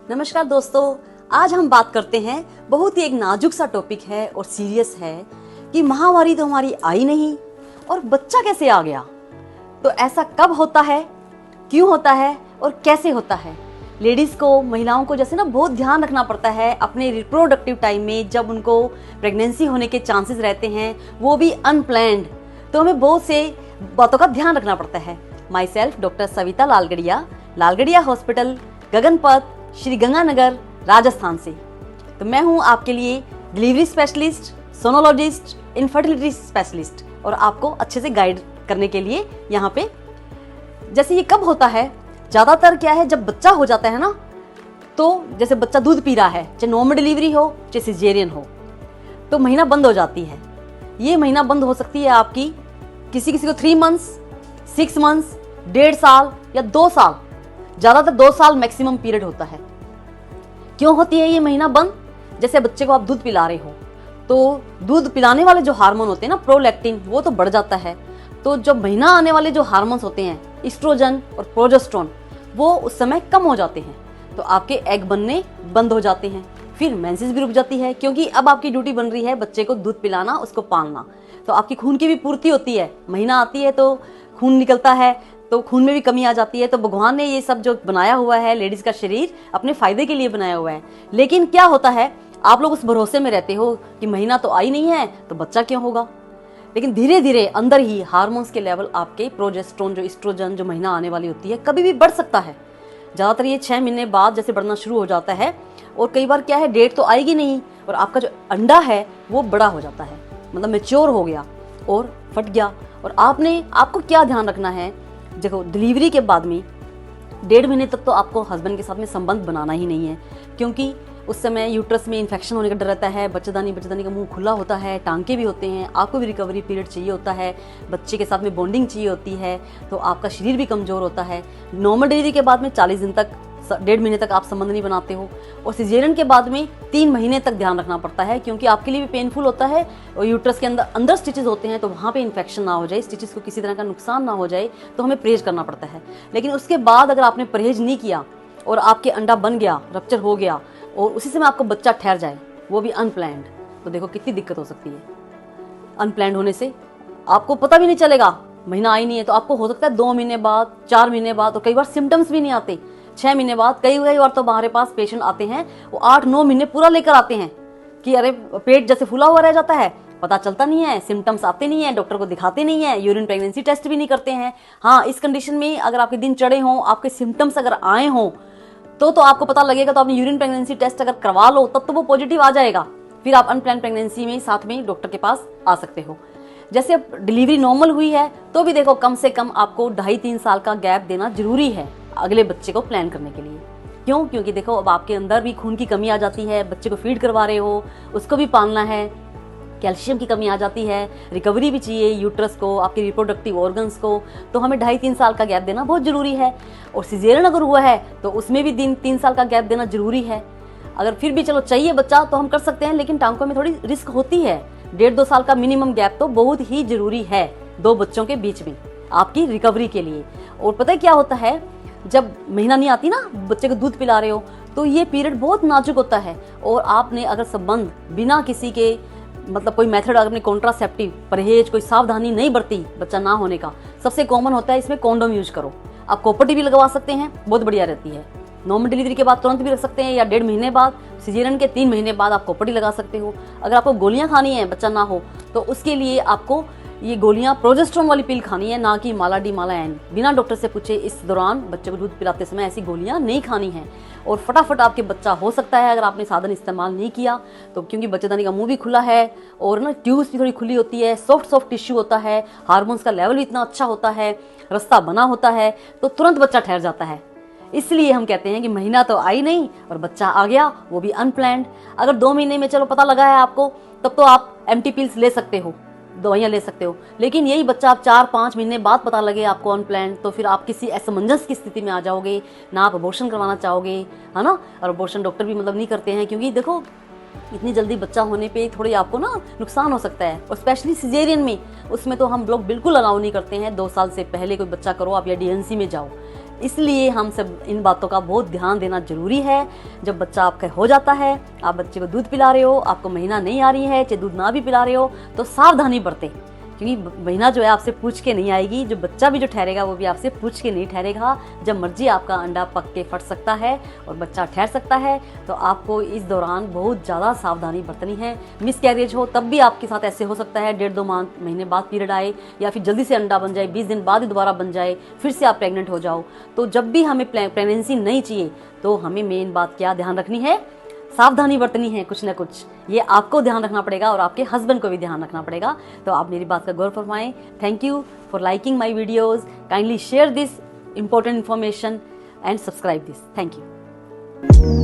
नमस्कार दोस्तों, आज हम बात करते हैं, बहुत ही एक नाजुक सा टॉपिक है और सीरियस है कि महामारी तो हमारी आई नहीं और बच्चा कैसे आ गया। तो ऐसा कब होता है, क्यों होता है और कैसे होता है। लेडीज़ को, महिलाओं को जैसे ना बहुत ध्यान रखना पड़ता है अपने रिप्रोडक्टिव टाइम में, जब उनको प्रेगनेंसी होने के चांसेस रहते हैं, वो भी अनप्लैन्ड। तो हमें बहुत से बातों का ध्यान रखना पड़ता है। Myself doctor Savita Lalgadiya hospital, Gaganpath, Shri Ganganagar, Rajasthan से। तो मैं हूं आपके लिए delivery specialist, sonologist, infertility specialist और आपको अच्छे से गाइड करने के लिए यहाँ पे। जैसे ये कब होता है, ज़्यादातर क्या है, जब बच्चा हो जाता है ना, तो जैसे बच्चा दूध पी रहा है, चाहे नॉर्मल डिलीवरी हो चाहे सिजेरियन हो, तो महीना बंद हो जाती है। ये महीना बंद हो सकती है आपकी, किसी किसी को 3 मंथ्स, 6 मंथ्स, 1.5 साल या 2 साल, ज़्यादातर 2 साल मैक्सिमम पीरियड होता है। क्यों होती है ये महीना बंद? जैसे बच्चे को आप दूध पिला रहे हो, तो दूध पिलाने वाले जो हार्मोन होते हैं ना, प्रोलैक्टिन, वो तो बढ़ जाता है। तो जब महीना आने वाले जो हार्मोन्स होते हैं, एस्ट्रोजन और प्रोजेस्टेरोन, वो उस समय कम हो जाते हैं, तो आपके एग बनने बंद हो जाते हैं। फिर मेंसेस भी रुक जाती है, क्योंकि अब आपकी ड्यूटी बन रही है बच्चे को दूध पिलाना, उसको पालना। तो आपकी खून की भी पूर्ति होती है, महीना आती है तो खून निकलता है, तो खून में भी कमी आ जाती है। तो भगवान ने ये सब जो बनाया हुआ है, लेडीज का शरीर अपने फायदे के लिए बनाया हुआ है। लेकिन क्या होता है, आप लोग उस भरोसे में रहते हो कि महीना तो आई नहीं है तो बच्चा क्यों होगा। लेकिन धीरे धीरे अंदर ही हार्मोन्स के लेवल, आपके प्रोजेस्टेरोन, जो एस्ट्रोजन, जो महीना आने वाली होती है, कभी भी बढ़ सकता है। ज़्यादातर ये 6 महीने बाद जैसे बढ़ना शुरू हो जाता है। और कई बार क्या है, डेट तो आएगी नहीं और आपका जो अंडा है वो बड़ा हो जाता है, मतलब मैच्योर हो गया और फट गया। और आपको क्या ध्यान रखना है, देखो डिलीवरी के बाद में 1.5 महीने तक तो आपको हस्बैंड के साथ में संबंध बनाना ही नहीं है, क्योंकि उस समय यूट्रस में इन्फेक्शन होने का डर रहता है, बच्चेदानी का मुंह खुला होता है, टांके भी होते हैं, आपको भी रिकवरी पीरियड चाहिए होता है, बच्चे के साथ में बॉन्डिंग चाहिए होती है, तो आपका शरीर भी कमज़ोर होता है। नॉर्मल डिलीवरी के बाद में 40 दिन तक, 1.5 महीने तक आप संबंध नहीं बनाते हो। और सिजेरियन के बाद में 3 महीने तक ध्यान रखना पड़ता है, क्योंकि आपके लिए भी पेनफुल होता है और यूट्रस के अंदर स्टिचेस होते हैं, तो वहाँ पे इन्फेक्शन ना हो जाए, स्टिचेस को किसी तरह का नुकसान ना हो जाए, तो हमें परहेज करना पड़ता है। लेकिन उसके बाद अगर आपने परहेज नहीं किया और आपके अंडा बन गया, रप्चर हो गया और उसी समय आपको बच्चा ठहर जाए, वो भी अनप्लैन्ड, तो देखो कितनी दिक्कत हो सकती है। अनप्लैन्ड होने से आपको पता भी नहीं चलेगा, महीना आई नहीं है, तो आपको हो सकता है 2 महीने बाद, 4 महीने बाद, और कई बार सिम्टम्स भी नहीं आते, 6 महीने बाद। कई बार तो हमारे पास पेशेंट आते हैं, वो 8-9 महीने पूरा लेकर आते हैं कि अरे पेट जैसे फूला हुआ रह जाता है, पता चलता नहीं है, सिम्टम्स आते नहीं है, डॉक्टर को दिखाते नहीं है, यूरिन प्रेगनेंसी टेस्ट भी नहीं करते हैं। हाँ, इस कंडीशन में अगर आपके दिन चढ़े हों, आपके सिम्टम्स अगर आए हों, तो आपको पता लगेगा, तो आपने यूरिन प्रेगनेंसी टेस्ट अगर करवा लो, तब तो वो पॉजिटिव आ जाएगा। फिर आप अनप्लान प्रेगनेंसी में साथ में डॉक्टर के पास आ सकते हो। जैसे अब डिलीवरी नॉर्मल हुई है, तो भी देखो कम से कम आपको 2.5-3 साल का गैप देना जरूरी है अगले बच्चे को प्लान करने के लिए। क्यों? क्योंकि देखो अब आपके अंदर भी खून की कमी आ जाती है, बच्चे को फीड करवा रहे हो, उसको भी पालना है, कैल्शियम की कमी आ जाती है, रिकवरी भी चाहिए यूट्रस को, आपके रिप्रोडक्टिव ऑर्गन्स को, तो हमें 2.5-3 साल का गैप देना बहुत ज़रूरी है। और सिजेरियन अगर हुआ है तो उसमें भी 3 साल का गैप देना ज़रूरी है। अगर फिर भी चलो चाहिए बच्चा तो हम कर सकते हैं, लेकिन टांकों में थोड़ी रिस्क होती है। 1.5-2 साल का मिनिमम गैप तो बहुत ही ज़रूरी है 2 बच्चों के बीच में आपकी रिकवरी के लिए। और पता है क्या होता है, जब महीना नहीं आती ना, बच्चे को दूध पिला रहे हो, तो ये पीरियड बहुत नाजुक होता है। और आपने अगर संबंध बिना किसी के मतलब कोई मेथड, अगर अपने कॉन्ट्रासेप्टिव परहेज, कोई सावधानी नहीं बरती बच्चा ना होने का, सबसे कॉमन होता है इसमें कॉन्डोम यूज करो। आप कॉपर भी लगवा सकते हैं, बहुत बढ़िया रहती है। नॉर्मल डिलीवरी के बाद तुरंत भी रख सकते हैं, या 1.5 महीने बाद, सिजेरियन के 3 महीने बाद आप कॉपर लगा सकते हो। अगर आपको गोलियां खानी है बच्चा ना हो, तो उसके लिए आपको ये गोलियां प्रोजेस्टेरोन वाली पिल खानी है, ना कि माला डी माला एन। बिना डॉक्टर से पूछे इस दौरान बच्चे को दूध पिलाते समय ऐसी गोलियां नहीं खानी है। और फटाफट आपके बच्चा हो सकता है अगर आपने साधन इस्तेमाल नहीं किया तो, क्योंकि बच्चेदानी का मुंह भी खुला है और ना ट्यूब्स भी थोड़ी खुली होती है, सॉफ्ट टिश्यू होता है, हार्मोन्स का लेवल भी इतना अच्छा होता है, रास्ता बना होता है, तो तुरंत बच्चा ठहर जाता है। इसलिए हम कहते हैं कि महीना तो आई नहीं और बच्चा आ गया, वो भी अनप्लैन्ड। अगर 2 महीने में चलो पता लगा है आपको, तब तो आप एमटी पिल्स ले सकते हो, दवाइयाँ ले सकते हो। लेकिन यही बच्चा आप 4-5 महीने बाद पता लगे आपको अनप्लैन्ड, तो फिर आप किसी असमंजस की स्थिति में आ जाओगे ना। आप अबॉर्शन करवाना चाहोगे, है ना। और अबॉर्शन डॉक्टर भी मतलब नहीं करते हैं, क्योंकि देखो इतनी जल्दी बच्चा होने पे थोड़ी आपको ना नुकसान हो सकता है, और स्पेशली सिजेरियन में, उसमें तो हम लोग बिल्कुल अलाउ नहीं करते हैं 2 साल से पहले कोई बच्चा करो आप या डीएनसी में जाओ। इसलिए हम सब इन बातों का बहुत ध्यान देना जरूरी है। जब बच्चा आपका हो जाता है, आप बच्चे को दूध पिला रहे हो, आपको महीना नहीं आ रही है, चाहे दूध ना भी पिला रहे हो, तो सावधानी बरतें, क्योंकि महीना जो है आपसे पूछ के नहीं आएगी। जो बच्चा भी जो ठहरेगा वो भी आपसे पूछ के नहीं ठहरेगा। जब मर्जी आपका अंडा पक के फट सकता है और बच्चा ठहर सकता है, तो आपको इस दौरान बहुत ज़्यादा सावधानी बरतनी है। मिसकैरेज हो तब भी आपके साथ ऐसे हो सकता है, 1.5-2 महीने बाद पीरियड आए, या फिर जल्दी से अंडा बन जाए, 20 दिन बाद ही दोबारा बन जाए, फिर से आप प्रेग्नेंट हो जाओ। तो जब भी हमें प्रेगनेंसी नहीं चाहिए, तो हमें मेन बात क्या ध्यान रखनी है, सावधानी बरतनी है कुछ ना कुछ। ये आपको ध्यान रखना पड़ेगा और आपके हस्बैंड को भी ध्यान रखना पड़ेगा। तो आप मेरी बात का गौर फरमाएं। Thank you for liking my videos, kindly share this important information and subscribe this. Thank you.